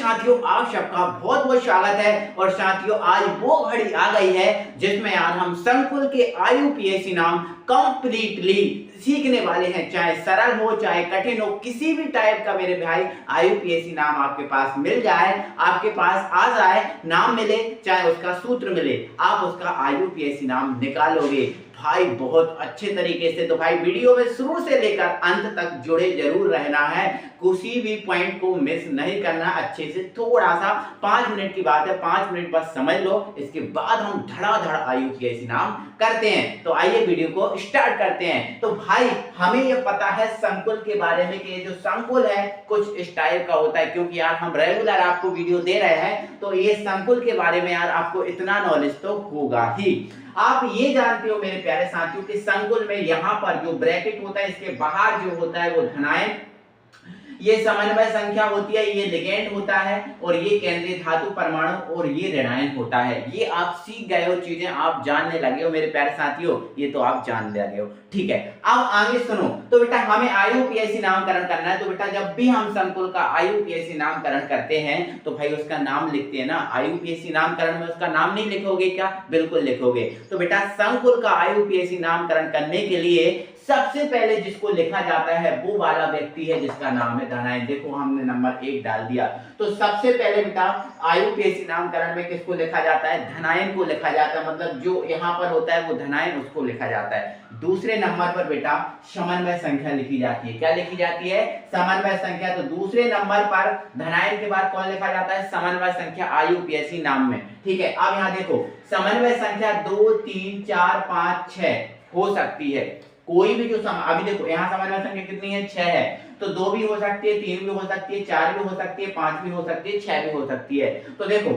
साथियों आप सबका बहुत बहुत स्वागत है। और साथियों आज वो घड़ी आ गई है जिसमें आज हम संकुल के आईयूपीएसी नाम कंप्लीटली सीखने वाले हैं। चाहे सरल हो चाहे कठिन हो, किसी भी टाइप का मेरे भाई आईयूपीएसी नाम आपके पास मिल जाए, आपके पास आ जाए, नाम मिले चाहे उसका सूत्र मिले, आप उसका आईयूपीएसी नाम निकालोगे भाई बहुत अच्छे तरीके से। तो भाई वीडियो में शुरू से लेकर अंत तक जुड़े जरूर रहना है, किसी भी पॉइंट को मिस नहीं करना। अच्छे से थोड़ा सा 5 मिनट की बात है, 5 मिनट बस समझ लो, इसके बाद हम धड़ाधड़ आईयूपीएसी नाम करते हैं। तो आइए वीडियो को स्टार्ट करते हैं। तो भाई हमें यह पता है संकुल के बारे में कि जो संकुल है कुछ इस टाइप का होता है, क्योंकि यार हम रेगुलर आपको वीडियो दे रहे हैं तो ये संकुल के बारे में यार आपको इतना नॉलेज तो होगा ही। आप ये जानते हो मेरे प्यारे साथियों कि संकुल में यहाँ पर जो ब्रैकेट होता है इसके बाहर जो होता है वो धनायन, ये समन्वय संख्या होती है, ये लिगेंड होता है, और ये केंद्रीय धातु परमाणु और ये ऋणायन होता है। ये आप सीख गए हो, चीजें आप जानने लगे हो मेरे प्यारे साथियों, ये तो आप जान लगे हो। ठीक है, अब आगे सुनो। तो बेटा हमें आईयूपीएसी नामकरण करना है। तो बेटा जब भी हम संकुल का आईयूपीएसी नामकरण करते हैं तो भाई उसका नाम लिखते हैं ना। आईयूपीएसी नामकरण में उसका नाम नहीं लिखोगे क्या? बिल्कुल लिखोगे। तो बेटा संकुल का आईयूपीएसी नामकरण करने के लिए सबसे पहले जिसको लिखा जाता है वो वाला व्यक्ति है जिसका नाम है धनायन। देखो हमने नंबर 1 डाल दिया। तो सबसे पहले बेटा आईयूपीएसी नामकरण में किसको लिखा जाता है? धनायन को लिखा जाता है, मतलब जो यहाँ पर होता है वो धनायन, उसको लिखा जाता है। दूसरे नंबर पर बेटा समन्वय संख्या लिखी जाती है। क्या लिखी जाती है? समन्वय संख्या। तो दूसरे नंबर पर धनायन के बाद कौन लिखा जाता है? समन्वय संख्या आईयूपीएसी नाम में। ठीक है, अब यहाँ देखो समन्वय संख्या 2 3 4 5 6 हो सकती है। कोई भी जो अभी देखो यहाँ समन्वय संख्या कितनी है? 6 है। तो 2 भी हो सकती है, 3 भी हो सकती है, 4 भी हो सकती है, 5 भी हो सकती है, 6 भी हो सकती है। तो देखो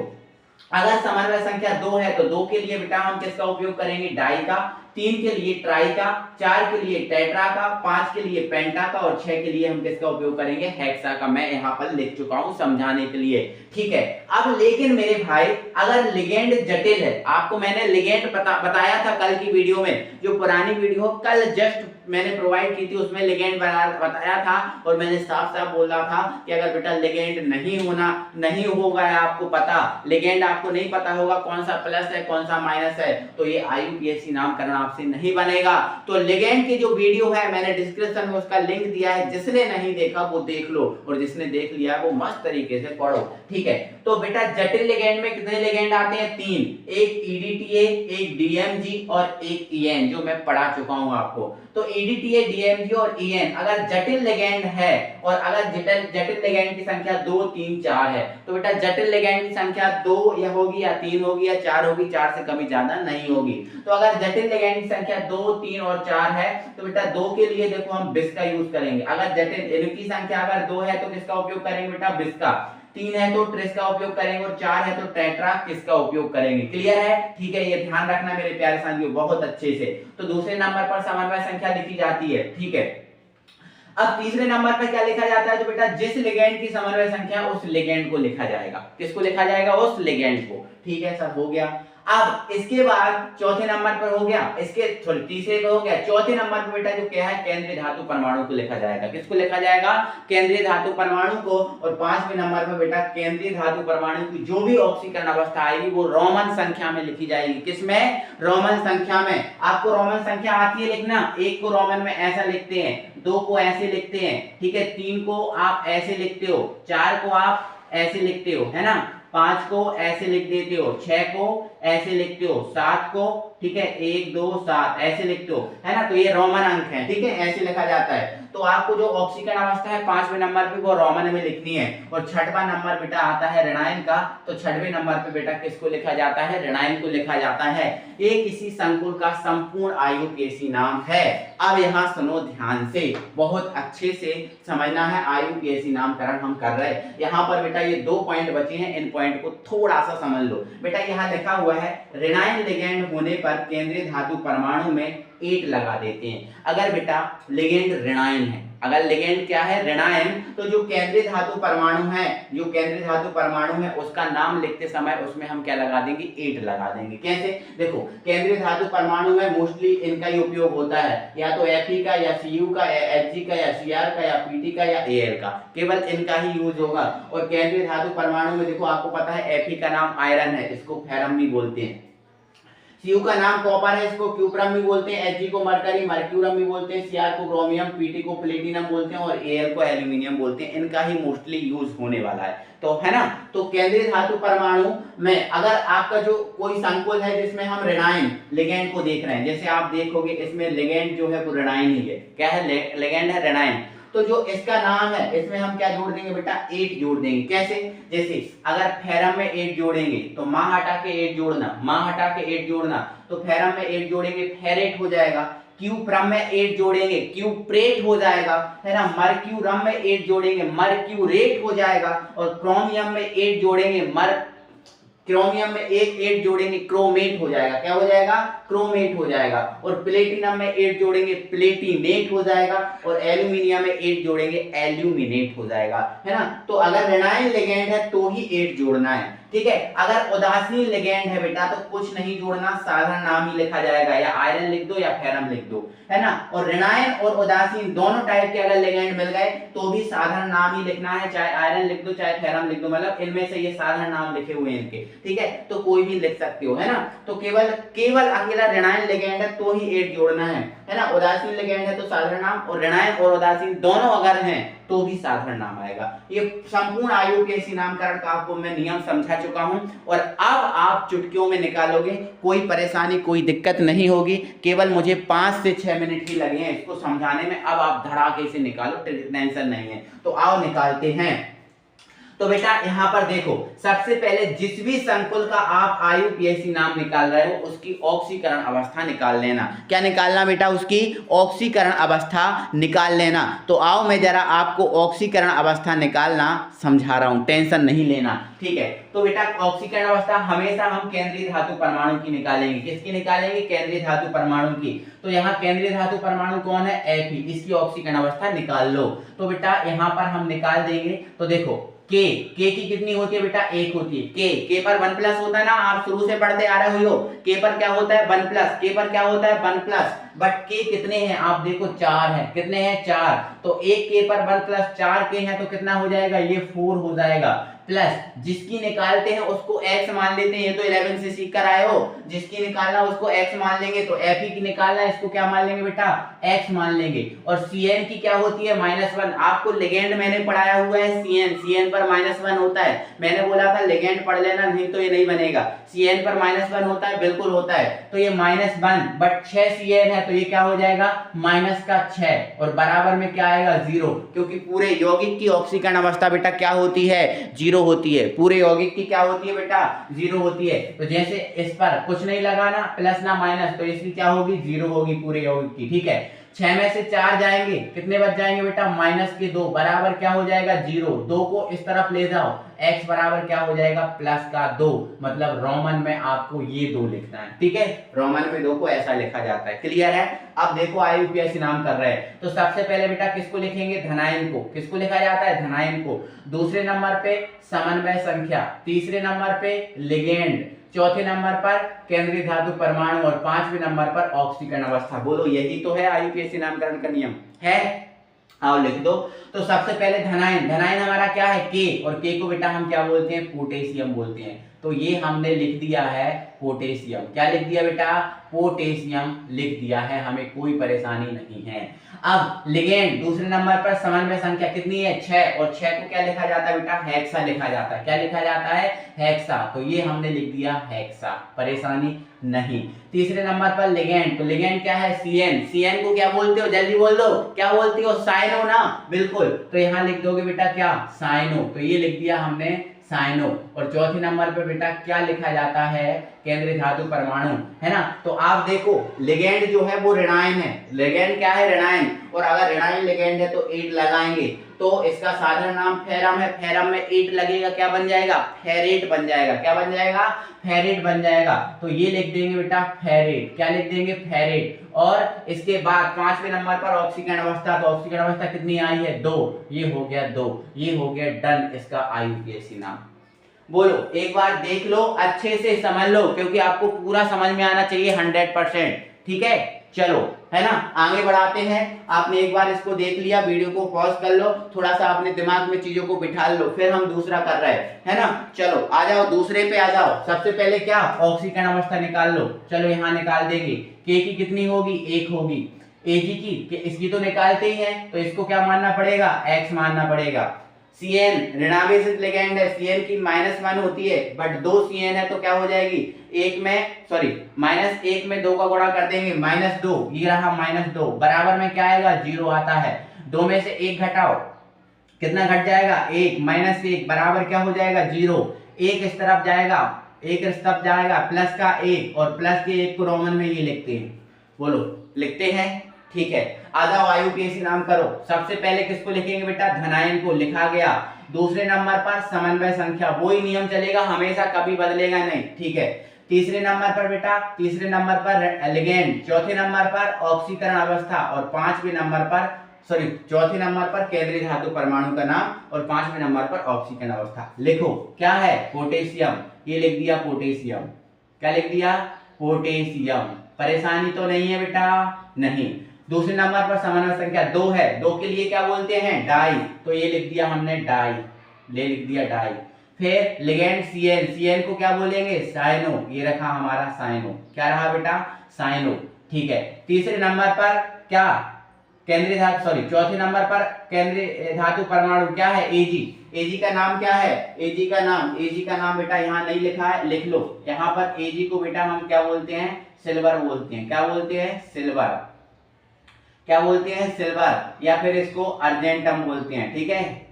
अगर समन्वय संख्या 2 है तो 2 के लिए बेटा हम किसका उपयोग करेंगे? डाई का। 3 के लिए ट्राई का, 4 के लिए टेट्रा का, 5 के लिए पेंटा का, और 6 के लिए हम किसका उपयोग करेंगे? हेक्सा का। मैं यहाँ पर लिख चुका हूँ समझाने के लिए। ठीक है, अब लेकिन मेरे भाई अगर लिगेंड जटिल है, आपको मैंने लिगेंड बताया था कल की वीडियो में, जो पुरानी वीडियो कल जस्ट मैंने प्रोवाइड की थी उसमें लिगेंड बताया था, और मैंने साफ साफ बोला था कि अगर बेटा लिगेंड नहीं होगा आपको पता, लिगेंड आपको नहीं पता होगा कौन सा प्लस है कौन सा माइनस है, तो ये आईयूपीएसी नामकरण आपसे नहीं बनेगा। तो लिगेंड की जो वीडियो है मैंने डिस्क्रिप्शन में उसका लिंक दिया है, जिसने नहीं देखा वो देख लो, और जिसने देख लिया वो मस्त तरीके से पढ़ो। ठीक है, तो बेटा जटिल लिगेंड में कितने लिगेंड आते हैं? 3, एक ईडीटीए, एक डीएमजी और एक ईएन, जो मैं पढ़ा चुका हूं आपको। तो ईडीटीए, डीएमजी और ईएन अगर जटिल लिगेंड है, और अगर जटिल लिगेंड की संख्या 2 3 4 है, तो बेटा जटिल लिगेंड की संख्या 2 या होगी या 3 होगी या 4 होगी, 4 से कमी ज्यादा नहीं होगी। तो अगर जटिल लिगेंड की संख्या 2 3 और 4 है तो बेटा 2 के लिए देखो हम बिस का यूज करेंगे। अगर जटिल इनकी संख्या अगर 2 है तो किसका उपयोग करेंगे बेटा? बिस का। 3 है तो ट्रिस का उपयोग करेंगे, और 4 है तो टेट्रा किसका उपयोग करेंगे? क्लियर है? ठीक है, ये ध्यान रखना मेरे प्यारे साथियों बहुत अच्छे से। तो दूसरे नंबर पर समन्वय संख्या लिखी जाती है। ठीक है, अब तीसरे नंबर पर क्या लिखा जाता है? तो बेटा जिस लिगेंड की समन्वय संख्या उस लिगेंड को लिखा जाएगा। किसको लिखा जाएगा? उस लिगेंड को। ठीक है सब हो गया। अब इसके बाद चौथे नंबर पर हो गया, इसके तीसरे पे हो गया, चौथे नंबर पर बेटा जो क्या है? केंद्रीय धातु परमाणु को लिखा जाएगा। किसको लिखा जाएगा? केंद्रीय धातु परमाणु को। और 5वें नंबर पर बेटा केंद्रीय धातु परमाणु की जो भी ऑक्सीकरण अवस्था आएगी वो रोमन संख्या में लिखी जाएगी। किसमें? रोमन संख्या में। आपको रोमन संख्या आती है लिखना? 1 को रोमन में ऐसा लिखते हैं, 2 को ऐसे लिखते हैं, ठीक है, 3 को आप ऐसे लिखते हो, 4 को आप ऐसे लिखते हो, है ना, 5 को ऐसे लिख देते हो, 6 को ऐसे लिखते हो, 7 को, ठीक है, 1 2 7 ऐसे लिखते हो, है ना। तो ये रोमन अंक है, ठीक है, ऐसे लिखा जाता है। तो आपको जो ऑक्सीकरण अवस्था है 5वें नंबर पे वो रोमन में लिखनी है। और 6वां नंबर बेटा आता है ऋणायन का। तो 6वें नंबर पे बेटा किसको लिखा जाता है? ऋणायन को लिखा जाता है। ये किसी संकुल का संपूर्ण आईयूपीएसी नाम है। अब यहाँ सुनो ध्यान से, बहुत अच्छे से समझना है, आईयूपीएसी नामकरण हम कर रहे हैं। यहाँ पर बेटा ये 2 पॉइंट बचे हैं, इन पॉइंट को थोड़ा सा समझ लो। बेटा यहाँ लिखा हुआ है ऋणायन लिगेंड होने पर केंद्रीय धातु परमाणु में 8 लगा देते हैं। अगर बेटा लिगेंड ऋणायन है, अगर लिगेंड क्या है ऋणायन, तो जो केंद्रीय धातु परमाणु है, जो केंद्रीय धातु परमाणु है उसका नाम लिखते समय उसमें हम क्या लगा देंगे, 8 लगा देंगे। कैसे, देखो केंद्रीय धातु परमाणु में मोस्टली इनका ही उपयोग होता है, या तो Fe का या Cu का या Hg का या Cr का या Pt का या Al का, केवल इनका ही यूज होगा। और केंद्रीय धातु परमाणु में देखो आपको पता है Fe का नाम आयरन है, इसको फेरम भी बोलते हैं। Cu का नाम कॉपर है, इसको क्यूप्रम भी बोलते हैं। Hg को मरकरी मर्क्यूरम भी बोलते हैं। Cr को क्रोमियम, Pt को प्लेटिनम बोलते हैं और Al को एल्यूमिनियम बोलते हैं। इनका ही मोस्टली यूज होने वाला है, तो है ना। तो केंद्रीय धातु परमाणु में अगर आपका जो कोई संकुल है जिसमें हम ऋणायन लिगेंड को देख रहे हैं, जैसे आप देखोगे इसमें लिगेंड जो है वो ऋणायन ही है। क्या है, लिगेंड है ऋणायन। तो जो इसका नाम है इसमें हम क्या जोड़ देंगे बेटा, 8 जोड़ देंगे। कैसे, जैसे अगर फेरम में 8 जोड़ेंगे तो मां हटा के 8 जोड़ना, मां हटा के 8 जोड़ना, तो फेरम में 8 जोड़ेंगे फेरेट हो जाएगा। क्यूप्रम में 8 जोड़ेंगे क्यूप्रेट हो जाएगा, है ना। मर्क्यूरम में 8 जोड़ेंगे मर्क्यूरेट हो जाएगा। और क्रोमियम में 8 जोड़ेंगे क्रोमियम में 8 जोड़ेंगे क्रोमेट हो जाएगा। क्या हो जाएगा, क्रोमेट हो जाएगा। और प्लेटिनम में 8 जोड़ेंगे प्लेटिनेट हो जाएगा। और एल्यूमिनियम में 8 जोड़ेंगे एल्यूमिनेट हो जाएगा, है ना। तो अगर ऋणायन लिगेंड है तो ही 8 जोड़ना है, ठीक है। अगर उदासीन लिगेंड है बेटा तो कुछ नहीं जोड़ना, साधारण नाम ही लिखा जाएगा, या आयरन लिख दो या फेरम लिख दो, है ना। और ऋणायन और उदासीन दोनों टाइप के अगर लिगेंड मिल गए तो भी साधारण नाम ही लिखना है, चाहे आयरन लिख दो चाहे फेरम लिख दो, मतलब इनमें से ये साधारण नाम लिखे हुए हैं इनके, ठीक है। तो कोई भी लिख सकते हो, है ना। तो केवल अकेला ऋणायन लिगेंड है तो ही 8 जोड़ना है ना। उदासीन लिगेंड है तो साधारण नाम, और ऋणायन और उदासीन दोनों अगर हैं तो भी साधारण नाम आएगा। ये संपूर्ण आयुपीएसी नामकरण का आपको मैं नियम समझा चुका हूं, और अब आप चुटकियों में निकालोगे, कोई परेशानी कोई दिक्कत नहीं होगी। केवल मुझे 5 से 6 मिनट ही लगे हैं इसको समझाने में। अब आप धड़ाके से निकालो, टेंशन नहीं है। तो आओ निकालते हैं। तो बेटा यहां पर देखो, सबसे पहले जिस भी संकुल का आप आयुपीएसी नाम निकाल रहे हो उसकी ऑक्सीकरण अवस्था निकाल लेना। क्या निकालना बेटा, उसकी ऑक्सीकरण अवस्था निकाल लेना। तो आओ मैं जरा आपको ऑक्सीकरण अवस्था निकालना समझा रहा हूं, टेंशन नहीं लेना, ठीक है। तो बेटा ऑक्सीकरण अवस्था हमेशा हम केंद्रीय धातु परमाणु की निकालेंगे। किसकी निकालेंगे, केंद्रीय धातु परमाणु की। तो यहाँ केंद्रीय धातु परमाणु कौन है, Fe, इसकी ऑक्सीकरण अवस्था निकाल लो। तो बेटा यहाँ पर हम निकाल देंगे। तो देखो के की कितनी होती है बेटा, 1 होती है। के पर 1 प्लस होता है ना, आप शुरू से पढ़ते आ रहे हो। के पर क्या होता है 1 प्लस, के पर क्या होता है 1 प्लस, बट के कितने हैं आप देखो 4 है। कितने हैं 4, तो एक के पर 1 प्लस 4 के हैं तो कितना हो जाएगा, ये 4 हो जाएगा। प्लस जिसकी निकालते हैं उसको x मान लेते हैं, ये तो 11 से सीख कर आए हो। जिसकी निकालना उसको x मान लेंगे, तो Fe की निकालना इसको क्या मान लेंगे बेटा, x मान लेंगे। और Cn की क्या होती है -1। आपको लिगेंड मैंने पढ़ाया हुआ है Cn पर -1 होता है। मैंने बोला था लिगेंड पढ़ लेना, नहीं तो ये नहीं बनेगा। Cn पर -1 होता है, बिल्कुल होता है। तो ये -1 बट 6 Cn है तो ये क्या हो जाएगा -6, और बराबर में क्या आएगा 0, क्योंकि पूरे यौगिक की ऑक्सीकरण अवस्था बेटा क्या होती है 0 होती है। पूरे यौगिक की क्या होती है बेटा 0 होती है। तो जैसे इस पर कुछ नहीं लगाना, प्लस ना माइनस, तो इसकी क्या होगी 0 होगी पूरे यौगिक की, ठीक है। 6 में से 4 जाएंगे, कितने बच जाएंगे बेटा -2, बराबर क्या हो जाएगा 0। 2 को इस तरफ ले जाओ, x बराबर क्या हो जाएगा +2, मतलब रोमन में आपको ये 2 लिखना है, ठीक है। रोमन में 2 को ऐसा लिखा जाता है, क्लियर है। अब देखो आयुपीएसी नाम कर रहे हैं, तो सबसे पहले बेटा किसको लिखेंगे, धनायन को। किसको लिखा जाता है, धनायन को। दूसरे नंबर पे समन्वय संख्या, तीसरे नंबर पे लिगेंड, चौथे नंबर पर केंद्रीय धातु परमाणु, और 5वें नंबर पर ऑक्सीकरण अवस्था। बोलो यही तो है आयुपीएसी नामकरण का नियम है। आओ लिख दो। तो सबसे पहले धनायन, धनायन हमारा क्या है के, और के को बेटा हम क्या बोलते हैं पोटेशियम बोलते हैं। तो ये हमने लिख दिया है पोटेशियम। क्या लिख दिया बेटा, पोटेशियम लिख दिया है, हमें कोई परेशानी नहीं है। अब लिगेंड दूसरे नंबर पर समन्वय संख्या कितनी है 6, और 6 को क्या लिखा जाता है बेटा हेक्सा लिखा जाता है। क्या लिखा जाता है हेक्सा, तो ये हमने लिख दिया हेक्सा, परेशानी नहीं। तीसरे नंबर पर लिगेंड, तो लिगेंड क्या है Cn, Cn को क्या बोलते हो जल्दी बोल दो, क्या बोलते हो साइनो ना, बिल्कुल। तो यहाँ लिख दोगे बेटा क्या साइनो, तो ये लिख दिया हमने साइनो। और चौथे नंबर पे बेटा क्या लिखा जाता है केंद्रीय धातु परमाणु, है ना। तो आप देखो लिगेंड जो है वो ऋणायन है, लिगेंड क्या है ऋणायन, और अगर ऋणायन लिगेंड है तो 8 लगाएंगे। तो इसका साधारण नाम फेरम है, फेरम में एट लगेगा, क्या बन जाएगा, फेरेट बन जाएगा, क्या बन जाएगा, फेरेट बन जाएगा। तो ये लिख देंगे बेटा फेरेट, क्या लिख देंगे, फेरेट। और इसके बाद 5वें नंबर पर ऑक्सीकरण अवस्था, तो ऑक्सीकरण अवस्था कितनी आई है, 2, ये हो गया 2, ये हो गया डन इसका IUPAC नाम। बोलो एक बार देख लो, अच्छे से समझ लो, क्योंकि आपको पूरा समझ में आना चाहिए 100%, ठीक है। चलो है ना, आगे बढ़ाते हैं। आपने एक बार इसको देख लिया, वीडियो को पॉज कर लो, थोड़ा सा अपने दिमाग में चीजों को बिठा लो, फिर हम दूसरा कर रहे हैं, है ना। चलो आ जाओ, दूसरे पे आ जाओ। सबसे पहले क्या, ऑक्सीकरण अवस्था निकाल लो। चलो यहाँ निकाल देंगे, के की कितनी होगी, 1 होगी, एजी की, इसकी तो निकालते ही है, तो इसको क्या मानना पड़ेगा, x मानना पड़ेगा। Cn ऋणावेशित लिगैंड है, Cn की -1 होती है, बट 2 Cn है तो क्या हो जाएगी, -1 में 2 का गुणा कर देंगे, -2, ये रहा -2, बराबर में क्या आएगा, 0 आता है। 2 में से 1 घटाओ, कितना घट जाएगा, 1, -1 बराबर क्या हो जाएगा, 0। 1 इस तरफ जाएगा, 1 इस तरफ जाएगा, प्लस का 1, और प्लस के 1 को रोमन में ये लिखते हैं। बोलो लिखते हैं, ठीक है। आ जाओ IUPAC नाम करो। सबसे पहले किसको लिखेंगे बेटा, धनायन को, लिखा गया। दूसरे नंबर पर समन्वय संख्या, वही नियम चलेगा हमेशा, कभी बदलेगा नहीं, ठीक है। तीसरे नंबर पर बेटा, तीसरे नंबर पर लिगैंड, चौथे नंबर पर ऑक्सीकरण अवस्था, और चौथे नंबर पर केंद्रीय धातु परमाणु का नाम, और 5वें नंबर पर ऑक्सीकरण अवस्था। लिखो क्या है, पोटेशियम, ये लिख दिया पोटेशियम, क्या लिख दिया, पोटेशियम। परेशानी तो नहीं है बेटा, नहीं। दूसरे नंबर पर समन्वय संख्या 2 है, 2 के लिए क्या बोलते हैं, डाई, तो ये लिख दिया हमने डाई, लिख दिया डाई। फिर लिगैंड Cn, Cn को क्या बोलेंगे, साइनो, ये रखा हमारा साइनो, क्या रहा बेटा, साइनो, ठीक है। तीसरे नंबर पर क्या, केंद्रीय धातु, चौथे नंबर पर केंद्रीय धातु परमाणु क्या है, Ag, Ag का नाम क्या है, Ag का नाम बेटा यहाँ नहीं लिखा है, लिख लो। यहाँ पर Ag को बेटा हम क्या बोलते हैं, सिल्वर बोलते हैं, क्या बोलते हैं, सिल्वर, क्या बोलते हैं, सिल्वर, या फिर इसको अर्जेंटम बोलते हैं, ठीक है,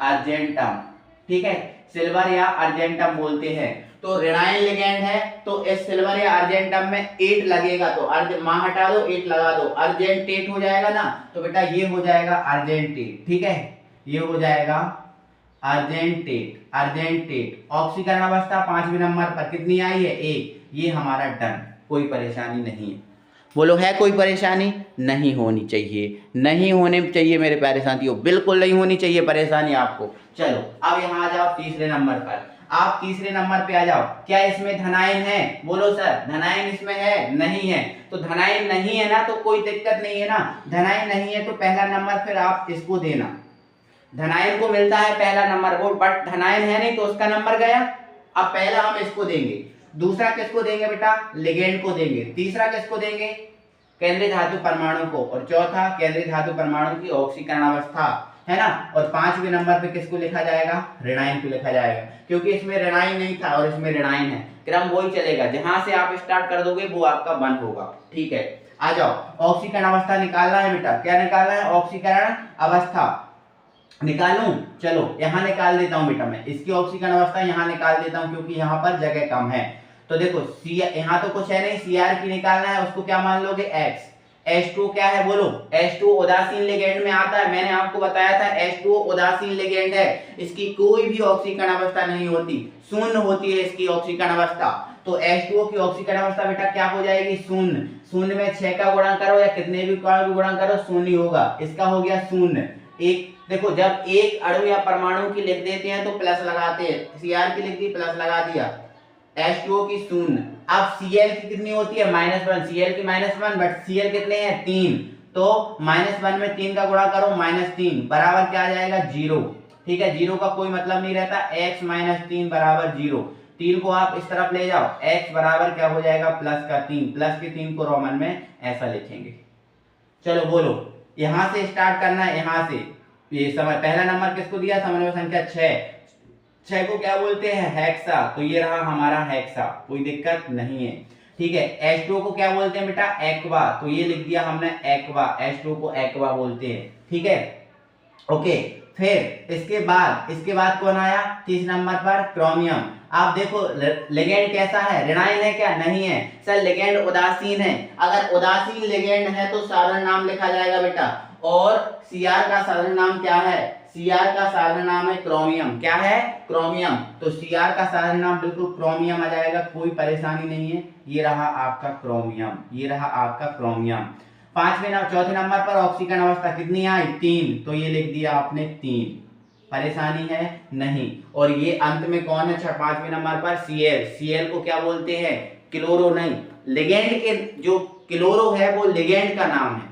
अर्जेंटम, ठीक है, सिल्वर या अर्जेंटम बोलते हैं। तो ऋणायन लिगैंड है, तो इस सिल्वर या अर्जेंटम में 8 लगेगा, तो मां हटा दो, 8 लगा दो, अर्जेंटेट हो जाएगा ना, तो बेटा ये हो जाएगा अर्जेंटेट, ठीक है, ये हो जाएगा अर्जेंटेट। ऑक्सीकरण अवस्था 5वें नंबर पर कितनी आई है, 1, ये हमारा डन, कोई परेशानी नहीं है। बोलो है कोई परेशानी, नहीं होनी चाहिए, नहीं होने चाहिए मेरे प्यारे साथियों, बिल्कुल नहीं होनी चाहिए परेशानी आपको। चलो अब यहाँ आ जाओ तीसरे नंबर पर, आप तीसरे नंबर पे आ जाओ। क्या इसमें धनायन है, बोलो सर धनायन इसमें है, नहीं है, तो धनायन नहीं है ना, तो कोई दिक्कत नहीं है ना, धनायन नहीं है तो पहला नंबर फिर आप इसको देना, धनायन को मिलता है पहला नंबर, वो बट धनायन है नहीं तो उसका नंबर गया। अब पहला हम इसको देंगे, दूसरा किसको देंगे बेटा, लिगैंड को देंगे, तीसरा किसको देंगे, केंद्रीय धातु परमाणु को, और चौथा केंद्रीय धातु परमाणु की ऑक्सीकरण अवस्था, है ना। और 5वें नंबर पे किसको लिखा जाएगा, ऋणायन को लिखा जाएगा, क्योंकि इसमें ऋणायन नहीं था और इसमें ऋणायन है, क्रम वही चलेगा, जहां से आप स्टार्ट कर दोगे वो आपका बंद होगा, ठीक है। आ जाओ, ऑक्सीकरण अवस्था निकालना है बेटा, क्या निकालना है, ऑक्सीकरण अवस्था निकालूं, चलो यहाँ निकाल देता हूं बेटा, मैं इसकी ऑक्सीकरण अवस्था यहाँ निकाल देता हूं, क्योंकि यहाँ पर जगह कम है। तो देखो यहाँ तो कुछ है नहीं, Cr की निकालना है, उसको क्या मान लोगे, X। H2 क्या है, बोलो, H2 उदासीन लिगैंड में आता है, मैंने आपको बताया था H2 उदासीन लिगैंड है, इसकी कोई भी ऑक्सीकरण अवस्था नहीं होती, शून्य होती है इसकी ऑक्सीकरण अवस्था। तो H2O की ऑक्सीकरण अवस्था बेटा क्या हो जाएगी, शून्य, शून्य में 6 का गुणा करो या कितने भी गुणा करो, शून्य होगा, इसका हो गया शून्य। एक देखो, जब एक अणु या परमाणु की लिख देते हैं तो प्लस लगाते हैं, Cr की लिख दी प्लस लगा दिया, H2O की शून्य। अब Cl की कितनी होती है, -1, Cl की -1, बट Cl कितने हैं, 3, तो -1 में 3 का गुणा करो, -3 बराबर क्या आ जाएगा, 0, ठीक है। 0 का कोई मतलब नहीं रहता, x - 3 बराबर 0, 3 को आप इस तरफ ले जाओ, x बराबर क्या हो जाएगा, +3, प्लस के 3 को रोमन में ऐसा लिखेंगे। चलो बोलो, यहां से स्टार्ट करना है, यहां से ये समय, पहला नंबर किसको दिया, समन्वय संख्या 6 को क्या बोलते हैं, हेक्सा, तो ये रहा हमारा हेक्सा, कोई दिक्कत नहीं है, ठीक है। H2O को क्या बोलते हैं बेटा, एक्वा, तो ये लिख दिया हमने एक्वा, H2O को एक्वा बोलते हैं, ठीक है, ओके। फिर इसके बाद कौन आया 30 नंबर पर क्रोमियम। आप देखो लिगेंड कैसा है, ऋणायन है क्या, नहीं है सर, लिगेंड उदासीन है। अगर उदासीन लिगेंड है तो साधारण नाम लिखा जाएगा बेटा। और Cr का साधारण नाम क्या है, Cr का साधारण नाम है क्रोमियम। क्या है, क्रोमियम। तो Cr का साधारण नाम बिल्कुल क्रोमियम आ जाएगा, कोई परेशानी नहीं है। ये रहा आपका क्रोमियम, ये रहा आपका क्रोमियम। चौथे नंबर पर ऑक्सीकरण अवस्था कितनी आई, 3, तो ये लिख दिया आपने 3, परेशानी है नहीं। और ये अंत में कौन है 5वें नंबर पर, Cl। Cl को क्या बोलते हैं, क्लोरो नहीं, लिगेंड के जो क्लोरो है वो लिगेंड का नाम है,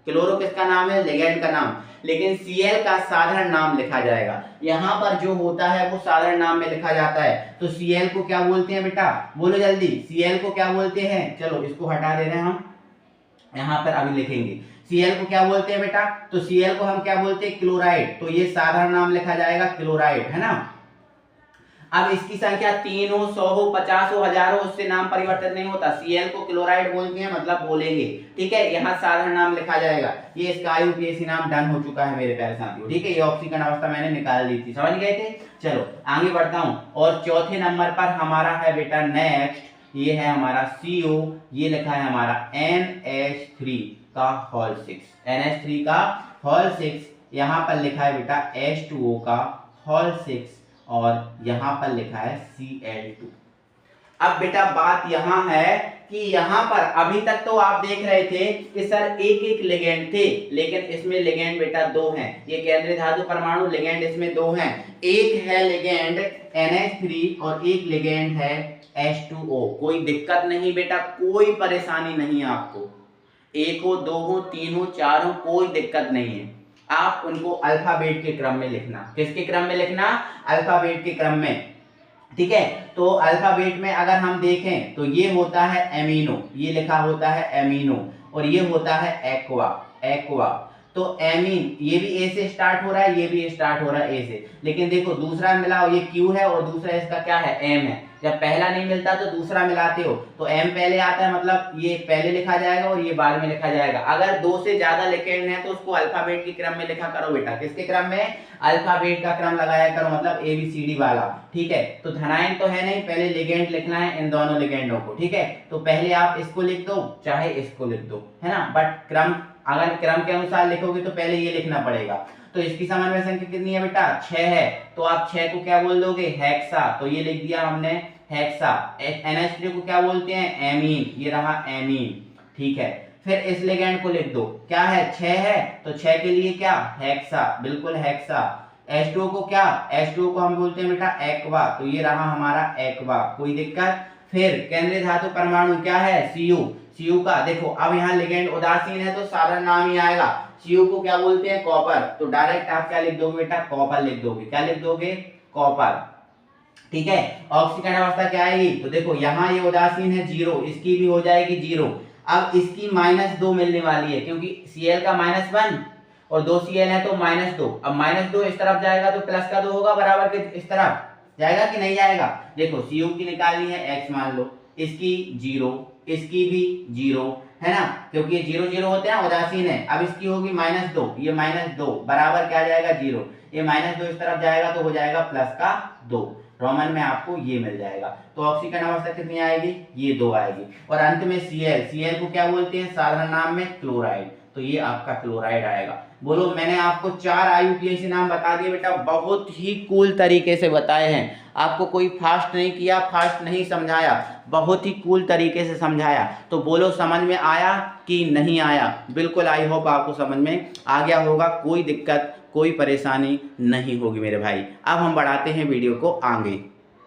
क्लोरो किसका नाम है, लिगेंड का नाम, लेकिन Cl का साधारण नाम लिखा जाएगा। यहाँ पर जो होता है वो साधारण नाम में लिखा जाता है। तो Cl को क्या बोलते हैं बेटा, बोलो जल्दी, Cl को क्या बोलते हैं, चलो इसको हटा दे रहे हैं हम, यहाँ पर अभी लिखेंगे। Cl को क्या बोलते हैं बेटा, तो Cl को हम क्या बोलते हैं, क्लोराइड। तो ये साधारण नाम लिखा जाएगा क्लोराइड, है ना। अब इसकी संख्या 3 हो, 100 हो, 50 हो, 1000 हो, उससे नाम परिवर्तन नहीं होता। Cl को क्लोराइड बोलते हैं, मतलब बोलेंगे, ठीक है। यहाँ साधारण नाम लिखा जाएगा। ये इसका IUPAC नाम डन हो चुका है मेरे प्यारे साथियों, ठीक है। ये ऑक्सीकरण अवस्था मैंने निकाल दी थी, समझ गए थे। चलो आगे बढ़ता हूँ। और चौथे नंबर पर हमारा है बेटा नेक्स्ट, ये है हमारा CO, ये लिखा है हमारा NH3 का होल 6, NH3 का होल 6, यहाँ पर लिखा है बेटा H2O का होल 6, और यहाँ पर लिखा है Cl2। अब बेटा बात यहाँ है कि यहाँ पर अभी तक तो आप देख रहे थे कि सर एक एक लिगेंड थे, लेकिन इसमें लिगेंड बेटा 2 हैं। ये केंद्रीय धातु परमाणु लिगेंड इसमें 2 हैं, एक है लिगेंड NH3 और एक लिगेंड है H2O। कोई दिक्कत नहीं बेटा, कोई परेशानी नहीं आपको, 1 हो, 2 हो, 3 हो, 4 हो, कोई दिक्कत नहीं है। आप उनको अल्फाबेट के क्रम में लिखना। किसके क्रम में लिखना, अल्फाबेट के क्रम में, ठीक है। तो अल्फाबेट में अगर हम देखें तो ये होता है एमिनो, ये लिखा होता है एमिनो, और ये होता है एक्वा, एक्वा। तो एमीन ये भी ए से स्टार्ट हो रहा है, ये भी स्टार्ट हो रहा है ए से, लेकिन देखो दूसरा मिला ये क्यू है और दूसरा इसका क्या है, एम है। जब पहला नहीं मिलता तो दूसरा मिलाते हो तो एम पहले आता है, मतलब ये पहले लिखा जाएगा और ये बाद में लिखा जाएगा। अगर 2 से ज्यादा लिगेंड है तो उसको अल्फाबेट के क्रम में लिखा करो बेटा। किसके क्रम में, अल्फाबेट का क्रम लगाया करो, मतलब ABCD वाला, ठीक है। तो धनायन तो है नहीं, पहले लिगेंड लिखना है इन दोनों लिगेंडों को, ठीक है। तो पहले आप इसको लिख दो चाहे इसको लिख दो, है ना, बट क्रम अगर क्रम के अनुसार लिखोगे तो पहले ये लिखना पड़ेगा। तो इसकी समन्वय संख्या कितनी है बेटा, 6 है। तो आप 6 को क्या बोल दोगे, हेक्सा, तो ये लिख दिया हमने हेक्सा। NH3 को क्या बोलते हैं, एमीन, ये रहा एमीन, ठीक है। फिर इस लिगेंड को लिख दो, क्या है, 6 है, तो 6 के लिए क्या, हेक्सा, बिल्कुल हेक्सा। H2O को क्या, H2O को हम बोलते हैं बेटा एक्वा, तो ये रहा हमारा एक्वा, कोई दिक्कत। फिर केंद्रीय धातु परमाणु क्या है, Cu, Cu का देखो अब यहाँ लिगेंड उदासीन है तो साधारण नाम ही आएगा। Cu को क्या बोलते हैं, कॉपर, तो डायरेक्ट आप क्या लिख दोगे बेटा, कॉपर लिख दोगे। क्या लिख दोगे, कॉपर, ठीक है। ऑक्सीकरण अवस्था क्या आएगी, तो देखो यहाँ ये उदासीन है 0, इसकी भी हो जाएगी 0। अब इसकी -2 मिलने वाली है क्योंकि Cl का -1 और 2 Cl है तो -2। अब -2 इस तरफ जाएगा तो प्लस का 2 होगा, बराबर के इस तरफ जाएगा कि नहीं जाएगा। देखो Cu की निकालनी है, x मान लो, इसकी 0, इसकी भी 0, है ना, क्योंकि ये 0 0 होते हैं, उदासीन है। अब इसकी होगी -2, ये -2 बराबर क्या जाएगा 0, ये -2 इस तरफ जाएगा तो हो जाएगा प्लस का 2, रोमन में आपको ये मिल जाएगा। तो ऑक्सीकरण अवस्था कितनी आएगी, ये 2 आएगी। और अंत में Cl को क्या बोलते हैं, साधारण नाम में क्लोराइड, तो ये आपका क्लोराइड आएगा। बोलो, मैंने आपको 4 IUPAC नाम बता दिए बेटा, बहुत ही कूल तरीके से बताए हैं, आपको कोई फास्ट नहीं किया, फास्ट नहीं समझाया, बहुत ही कूल तरीके से समझाया। तो बोलो समझ में आया कि नहीं आया, बिल्कुल आई होप आपको समझ में आ गया होगा, कोई दिक्कत कोई परेशानी नहीं होगी मेरे भाई। अब हम बढ़ाते हैं वीडियो को आगे।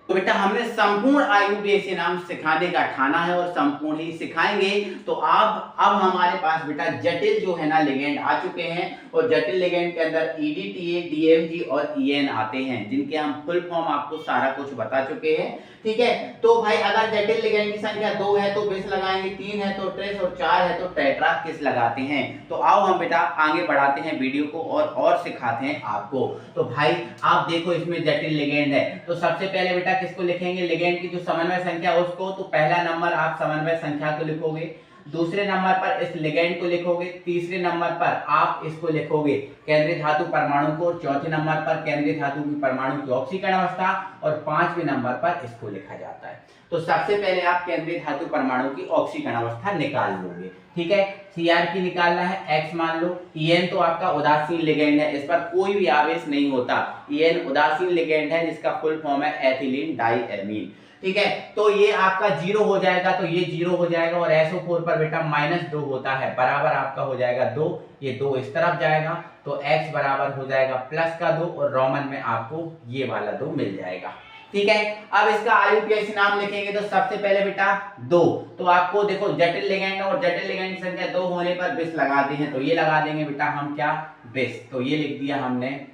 तो बेटा हमने संपूर्ण IUPAC नाम सिखाने का ठाना है और संपूर्ण ही सिखाएंगे। तो अब हमारे पास बेटा जटिल जो है ना लिगेंड आ चुके हैं, और जटिल लिगेंड के अंदर EDTA, DMG और EN आते हैं, जिनके हम फुल फॉर्म आपको सारा कुछ बता चुके हैं, ठीक है। तो भाई अगर जटिल लिगेंड की संख्या 2 है तो बिस लगाएंगे, 3 है तो ट्रेस और 4 है तो टेट्रा किस लगाते हैं। तो आओ हम बेटा आगे बढ़ाते हैं वीडियो को और सिखाते हैं आपको। तो भाई आप देखो इसमें जटिल लिगेंड है, तो सबसे पहले बेटा किसको लिखेंगे, लिगेंड की जो समन्वय संख्या उसको, तो पहला नंबर आप समन्वय संख्या को लिखोगे। दूसरे नंबर पर इस लिगेंड को लिखोगे, तीसरे नंबर पर आप इसको लिखोगे केंद्रीय धातु परमाणु को, चौथे नंबर पर केंद्रीय धातु की परमाणु की ऑक्सीकरण अवस्था और पांचवें नंबर पर इसको लिखा जाता है। तो सबसे पहले आप केंद्रीय धातु परमाणु की ऑक्सीकरण अवस्था निकाल लोगे, ठीक है। Cr की निकालना है, x मान लो। En तो आपका उदासीन लिगेंड है, इस पर कोई भी आवेश नहीं होता। En उदासीन लिगेंड है जिसका फुल फॉर्म है एथिलीन डाइएमीन, ठीक है। तो ये आपका 0 हो जाएगा, तो ये 0 हो जाएगा और SO4 पर बेटा -2 होता है, बराबर आपका हो जाएगा 2, ये 2 इस तरफ जाएगा तो x बराबर हो जाएगा प्लस का 2 और रोमन में आपको ये वाला 2 मिल जाएगा, ठीक है। अब इसका आईयूपीएसी नाम लिखेंगे तो सबसे पहले बेटा 2, तो आपको देखो जटिल लिगेंड और जटिल लिगेंड की संख्या 2 होने पर बिस लगाते हैं, तो ये लगा देंगे बेटा हम क्या, बिस, तो ये लिख दिया हमने,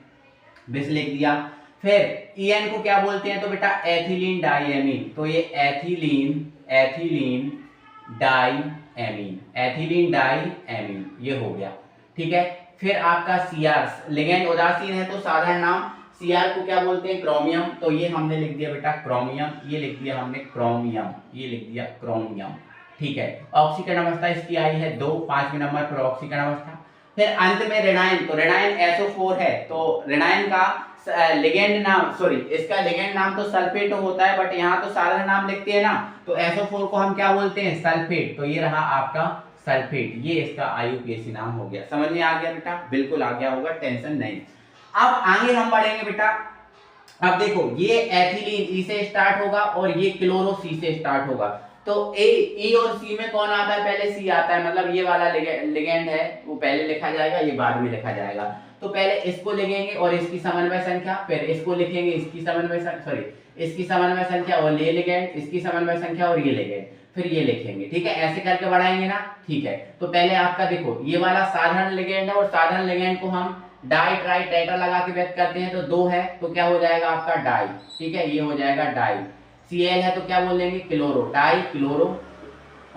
बिस लिख दिया। फिर En को क्या बोलते हैं, तो बेटा एथिलीन डाइएमीन, तो ये एथिलीन डाइएमीन ये हो गया, ठीक है। फिर आपका Cr, लिगेंड उदासीन है तो साधारण नाम, Cr को क्या बोलते हैं, क्रोमियम, तो ये हमने लिख दिया बेटा क्रोमियम, ये लिख दिया हमने क्रोमियम, ये लिख दिया क्रोमियम, ठीक है। ऑक्सीकरण अवस्था इसकी आई है 2, पांचवें नंबर पर ऑक्सीकरण अवस्था। फिर अंत में ऋणायन, तो ऋणायन SO4 है, तो ऋणायन का लिगेंड नाम, सॉरी इसका लिगेंड नाम तो सल्फेट होता है, बट यहाँ तो साधारण नाम लिखते हैं ना, तो SO4 को हम क्या बोलते हैं, सल्फेट, तो ये रहा आपका सल्फेट, ये इसका आईयूपीएसी नाम हो गया। समझ में आ गया बेटा, बिल्कुल आ गया होगा, टेंशन नहीं। अब आगे हम बढ़ेंगे बेटा, अब देखो ये एथिलीन ई से स्टार्ट होगा और ये क्लोरो सी से स्टार्ट होगा, तो ए और सी में कौन आता है, पहले सी आता है, मतलब ये वाला लिगेंड है वो पहले लिखा जाएगा, ये बाद में लिखा जाएगा। तो पहले इसको लिखेंगे और इसकी समन्वय संख्या, फिर इसको लिखेंगे इसकी समन्वय इसकी समन्वय संख्या और ये लिगेंड, इसकी समन्वय संख्या और ये लिगेंड, फिर ये लिखेंगे, ठीक है। ऐसे करके बढ़ाएंगे ना, ठीक है। तो पहले आपका देखो ये वाला साधारण लिगेंड है और साधारण लिगेंड को हम डाई ट्राई टेट्रा लगा के व्यक्त करते हैं, तो 2 है तो क्या हो जाएगा आपका डाई, ठीक है, ये हो जाएगा डाई। Cl है तो क्या बोल देंगे, क्लोरो, डाई क्लोरो।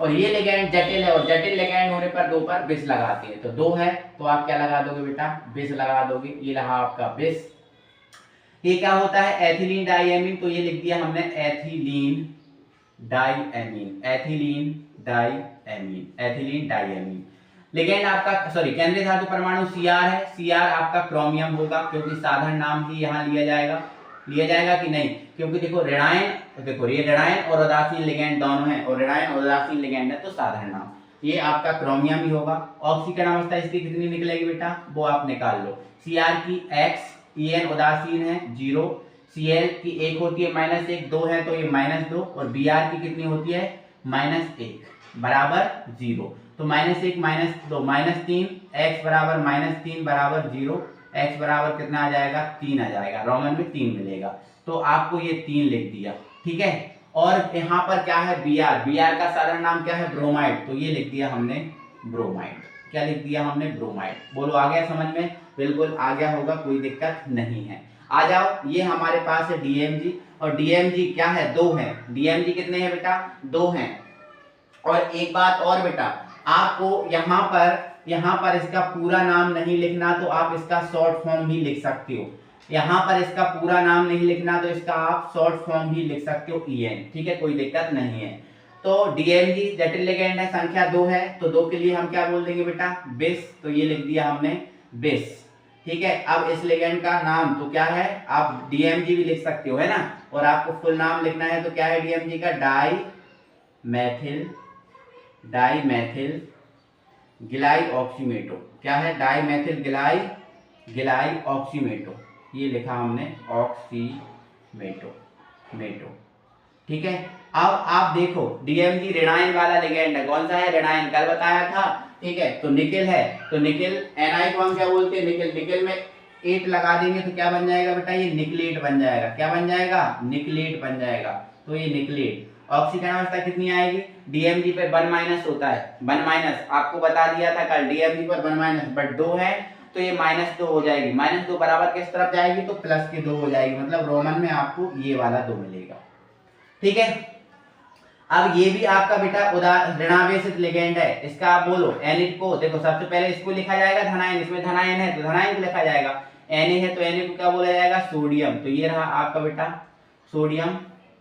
और ये लिगेंड जटिल है और जटिल लिगेंड होने पर 2 पर बिस लगाते हैं, तो 2 है तो आप क्या लगा दोगे बेटा, बिस लगा दोगे, ये रहा आपका बिस। ये क्या होता है, एथिलीन डाइएमीन, तो ये लिख दिया हमने एथिलीन डाइएमीन। लिगेंड आपका सॉरी केंद्रीय धातु परमाणु Cr है, Cr आपका क्रोमियम होगा क्योंकि साधारण नाम ही यहाँ लिया जाएगा कि नहीं, क्योंकि देखो ऋणायन, देखो ये ऋणायन और उदासीन लिगेंड दोनों हैं और ऋणायन और उदासीन लिगेंड है तो साधारण नाम, ये आपका क्रोमियम ही होगा। ऑक्सीकरण अवस्था इसकी कितनी निकलेगी बेटा, वो आप निकाल लो। Cr की x, En उदासीन है 0, Cl की 1 होती है -1, 2 है तो ये -2 और Br की कितनी होती है -1 बराबर 0, तो -1 -2 -3, x बराबर -3 बराबर 0, x बराबर कितना आ जाएगा 3 आ जाएगा, रोमन में 3 मिलेगा, तो आपको ये 3 लिख दिया, ठीक है। और यहाँ पर क्या है Br का साधारण नाम क्या है, ब्रोमाइड, तो ये लिख दिया हमने ब्रोमाइड, क्या लिख दिया हमने, ब्रोमाइड। बोलो आ गया समझ में, बिल्कुल आ गया होगा, कोई दिक्कत नहीं है। आ जाओ, ये हमारे पास है DMG और DMG क्या है, 2 है। DMG कितने हैं बेटा, 2 हैं। और एक बात और बेटा, आपको यहाँ पर इसका पूरा नाम नहीं लिखना तो आप इसका शॉर्ट फॉर्म भी लिख सकते हो, यहाँ पर इसका पूरा नाम नहीं लिखना तो इसका आप शॉर्ट फॉर्म भी लिख सकते हो EN, ठीक है, कोई दिक्कत नहीं है। तो DMG जटिल लिगेंड है, संख्या 2 है, तो 2 के लिए हम क्या बोल देंगे बेटा, बिस, तो ये लिख दिया हमने बिस, ठीक है। अब इस लिगेंड का नाम तो क्या है, आप DMG भी लिख सकते हो, है ना, और आपको फुल नाम लिखना है तो क्या है DMG का, डाई मैथिल गिलाई ऑक्सीमेटो, क्या है, डाई मैथिल गिलाई ऑक्सीमेटो, ये लिखा हमने ऑक्सीमेटो, ठीक है। अब आप देखो DMG ऋणायन वाला लिगेंड है, कौन सा है, ऋणायन, कल बताया था, ठीक है। तो निकिल है, तो निकिल Ni को हम क्या बोलते हैं, निकिल में 8 लगा देंगे तो क्या बन जाएगा बेटा, ये निकलेट बन जाएगा, क्या बन जाएगा, निकलेट बन जाएगा, तो ये निकलेट। ऑक्सीकरण अवस्था कितनी आएगी, DMG पे 1- होता है, 1- आपको बता दिया था कल, DMG पर 1- बट 2 है तो ये -2 हो जाएगी, -2 बराबर किस तरफ जाएगी, तो प्लस के 2 हो जाएगी, मतलब रोमन में आपको ये वाला 2 मिलेगा, ठीक है। अब ये भी आपका बेटा ऋणावेशित लिगेंड है, इसका आप बोलो Na को, देखो सबसे पहले इसको लिखा जाएगा धनायन, इसमें धनायन है तो धनायन को लिखा जाएगा, Na है तो Na को क्या बोला जाएगा, सोडियम, तो ये रहा आपका बेटा सोडियम,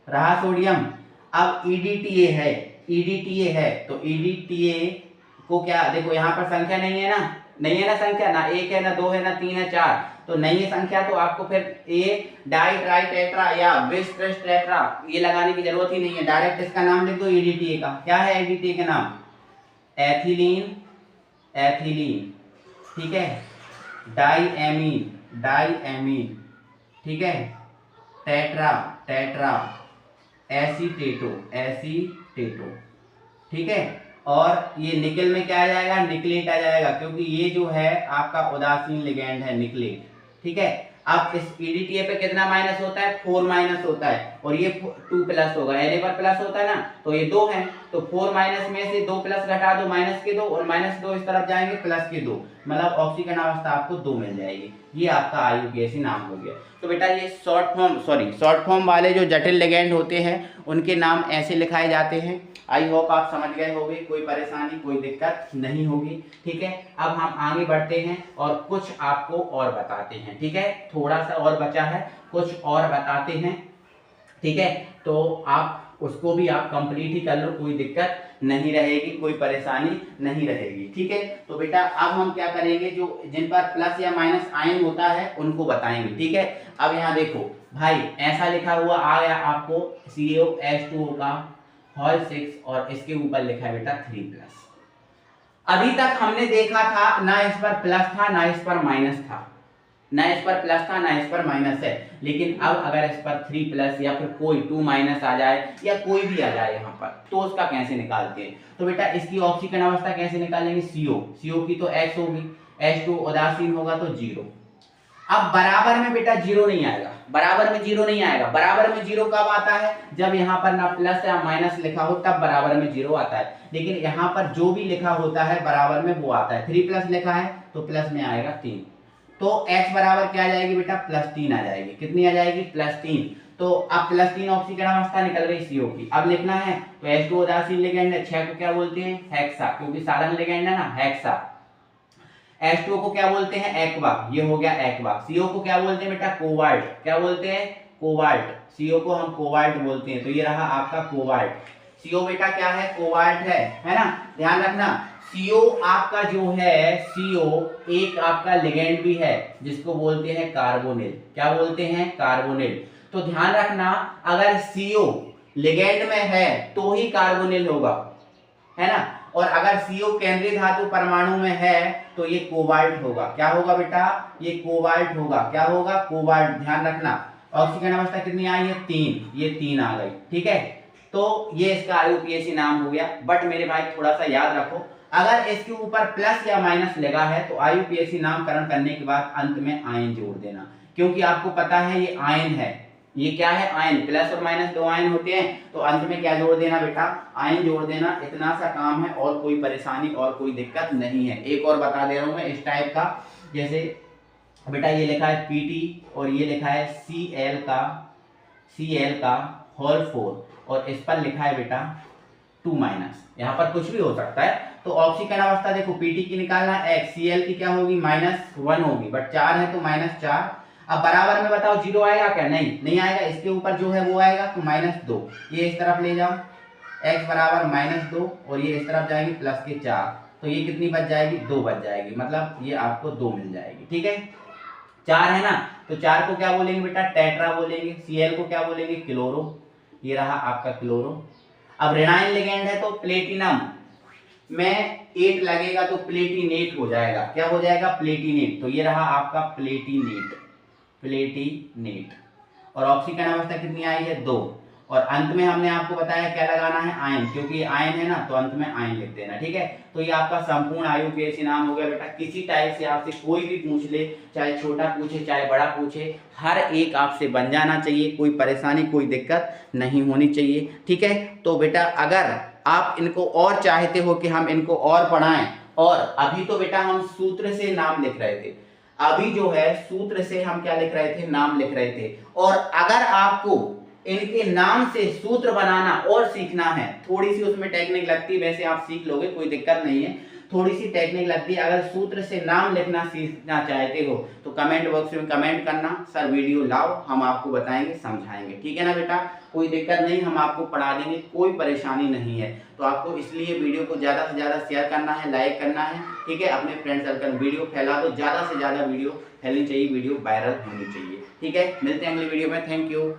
रहा सोडियम। अब EDTA है, EDTA है तो EDTA को क्या, देखो यहाँ पर संख्या नहीं है ना, नहीं है ना संख्या, ना 1 है ना 2 है ना 3 है 4, तो नहीं है संख्या, तो आपको फिर ए डाई ट्राई टेट्रा या बिस ट्रिस टेट्रा ये लगाने की जरूरत ही नहीं है, डायरेक्ट इसका नाम लिख दो EDTA का। क्या है EDTA का नाम? एथिलीन, एथिलीन, ठीक है, डाईएमीन, डाईएमीन, ठीक है, टेट्रा, टेट्रा, एसीटेटो, एसीटेटो, ठीक है। और ये निकल में क्या आ जाएगा? निकलेट आ जाएगा, क्योंकि ये जो है आपका उदासीन लिगेंड है, निकलेट, ठीक है। अब इस EDTA पे कितना माइनस होता है? 4 माइनस होता है, और ये 2 प्लस होगा, Na पर प्लस होता है ना, तो ये 2 है, तो 4 माइनस में से 2 प्लस घटा दो, माइनस के 2, और माइनस 2 इस तरफ जाएंगे, प्लस के 2, मतलब ऑक्सीकरण अवस्था आपको 2 मिल जाएगी। ये आपका IUPAC नाम हो गया। तो बेटा ये शॉर्ट फॉर्म वाले जो जटिल लिगेंड होते हैं उनके नाम ऐसे लिखाए जाते हैं। आई होप आप समझ गए होंगे, कोई परेशानी कोई दिक्कत नहीं होगी, ठीक है। अब हम आगे बढ़ते हैं और कुछ आपको और बताते हैं, ठीक है, थोड़ा सा और बचा है, कुछ और बताते हैं, ठीक है। तो आप उसको भी आप कंप्लीट ही कर लो, कोई दिक्कत नहीं रहेगी, कोई परेशानी नहीं रहेगी, ठीक है। तो बेटा अब हम क्या करेंगे, जो जिन पर प्लस या माइनस आयन होता है उनको बताएंगे, ठीक है। अब यहाँ देखो भाई, ऐसा लिखा हुआ आ गया आपको CaOH2O का होल 6 और इसके ऊपर लिखा है बेटा 3+। अभी तक हमने देखा था ना इस पर प्लस था ना इस पर माइनस था, ना इस पर प्लस था ना इस पर माइनस है, लेकिन अब अगर इस पर 3+ या फिर कोई 2 माइनस आ जाए या कोई भी आ जाए यहाँ पर, तो उसका कैसे निकालते हैं? तो बेटा इसकी ऑक्सीकरण अवस्था कैसे निकालेंगे? CO की तो X होगी, H2 उदासीन होगा तो 0। अब बराबर में बेटा 0 नहीं आएगा, बराबर में 0 नहीं आएगा। बराबर में 0 कब आता है? जब यहाँ पर ना प्लस या माइनस लिखा हो, तब बराबर में 0 आता है। लेकिन यहाँ पर जो भी लिखा होता है बराबर में वो आता है। 3+ लिखा है तो प्लस में आएगा 3, तो x बराबर क्या आ जाएगी बेटा? +3 आ जाएगी। कितनी आ जाएगी? +3। तो अब +3 ऑक्सीकरण अवस्था निकल गई CO की। अब लिखना है तो H2 उदासीन लिगेंड है, 6 को क्या बोलते हैं? हेक्सा, क्योंकि साधारण लिगेंड है ना, हेक्सा। H2O को क्या बोलते हैं? एक्वा, ये हो गया एक्वा। CO को क्या बोलते हैं बेटा? कोबाल्ट। क्या बोलते हैं? कोबाल्ट। CO को हम कोबाल्ट बोलते हैं, तो ये रहा आपका कोबाल्ट। CO बेटा क्या है? कोबाल्ट है ना। ध्यान रखना CO आपका जो है, CO एक आपका लिगेंड भी है जिसको बोलते हैं कार्बोनिल। क्या बोलते हैं? कार्बोनिल। तो ध्यान रखना, अगर CO लिगेंड में है तो ही कार्बोनिल होगा, है ना। और अगर CO केंद्रीय धातु परमाणु में है तो ये कोबाल्ट होगा। क्या होगा बेटा? ये कोबाल्ट होगा। क्या होगा? कोबाल्ट। ध्यान रखना, ऑक्सीकरण अवस्था कितनी आई है? 3, ये 3 आ गई, ठीक है। तो ये इसका IUPAC नाम हो गया। बट मेरे भाई थोड़ा सा याद रखो, अगर इसके ऊपर प्लस या माइनस लगा है तो IUPAC नामकरण करने के बाद अंत में आयन जोड़ देना, क्योंकि आपको पता है ये आयन है। ये क्या है? आयन। प्लस और माइनस 2 आयन होते हैं, तो अंत में क्या जोड़ देना बेटा? आयन जोड़ देना। इतना सा काम है, और कोई परेशानी और कोई दिक्कत नहीं है। एक और बता दे रहा हूं मैं इस टाइप का, जैसे बेटा ये लिखा है PT और ये लिखा है Cl का होल 4 और इस पर लिखा है बेटा 2-। यहाँ पर कुछ भी हो सकता है। तो ऑक्सीकरण अवस्था देखो, PT की निकालना है X, Cl की क्या होगी? -1 होगी, बट 4 है तो -4। अब बराबर में बताओ 0 आएगा क्या? नहीं आएगा। इसके ऊपर जो है वो आएगा तो -2। ये इस तरफ ले जाओ, x बराबर -2 और ये इस तरफ जाएगी +4, तो ये कितनी बच जाएगी? 2 बच जाएगी, मतलब ये आपको 2 मिल जाएगी, ठीक है। 4 है ना, तो 4 को क्या बोलेंगे बेटा? टेट्रा बोलेंगे। Cl को क्या बोलेंगे? क्लोरो। ये रहा आपका क्लोरो। अब ऋणायन लिगेंड है तो प्लेटिनम में 8 लगेगा तो प्लेटिनेट हो जाएगा। क्या हो जाएगा? प्लेटिनेट। तो ये रहा आपका प्लेटिनेट, प्लेटिनेट। और ऑक्सीकरण अवस्था कितनी आई है? 2। और अंत में हमने आपको बताया क्या लगाना है? आयन, क्योंकि आयन है ना तो अंत में आयन लिख देना, ठीक है। तो ये आपका संपूर्ण IUPAC नाम हो गया बेटा। किसी टाइप से आपसे कोई भी पूछ ले, चाहे छोटा पूछे चाहे बड़ा पूछे, हर एक आपसे बन जाना चाहिए, कोई परेशानी कोई दिक्कत नहीं होनी चाहिए, ठीक है। तो बेटा अगर आप इनको और चाहते हो कि हम इनको और पढ़ाएं, और अभी तो बेटा हम सूत्र से नाम लिख रहे थे, अभी जो है सूत्र से हम क्या लिख रहे थे? नाम लिख रहे थे। और अगर आपको इनके नाम से सूत्र बनाना और सीखना है, थोड़ी सी उसमें टेक्निक लगती है, वैसे आप सीख लोगे, कोई दिक्कत नहीं है। थोड़ी सी टेक्निक लगती है। अगर सूत्र से नाम लिखना सीखना चाहते हो तो कमेंट बॉक्स में कमेंट करना, सर वीडियो लाओ, हम आपको बताएंगे, समझाएंगे। ठीक है ना बेटा, कोई दिक्कत नहीं, हम आपको पढ़ा देंगे, कोई परेशानी नहीं है। तो आपको इसलिए वीडियो को ज़्यादा से ज़्यादा शेयर करना है, लाइक करना है। ठीक है, अपने फ्रेंड सर्कल वीडियो फैला दो, ज़्यादा से ज़्यादा वीडियो फैलनी चाहिए, वीडियो वायरल होनी चाहिए। ठीक है, मिलते हैं अगली वीडियो में। Thank you.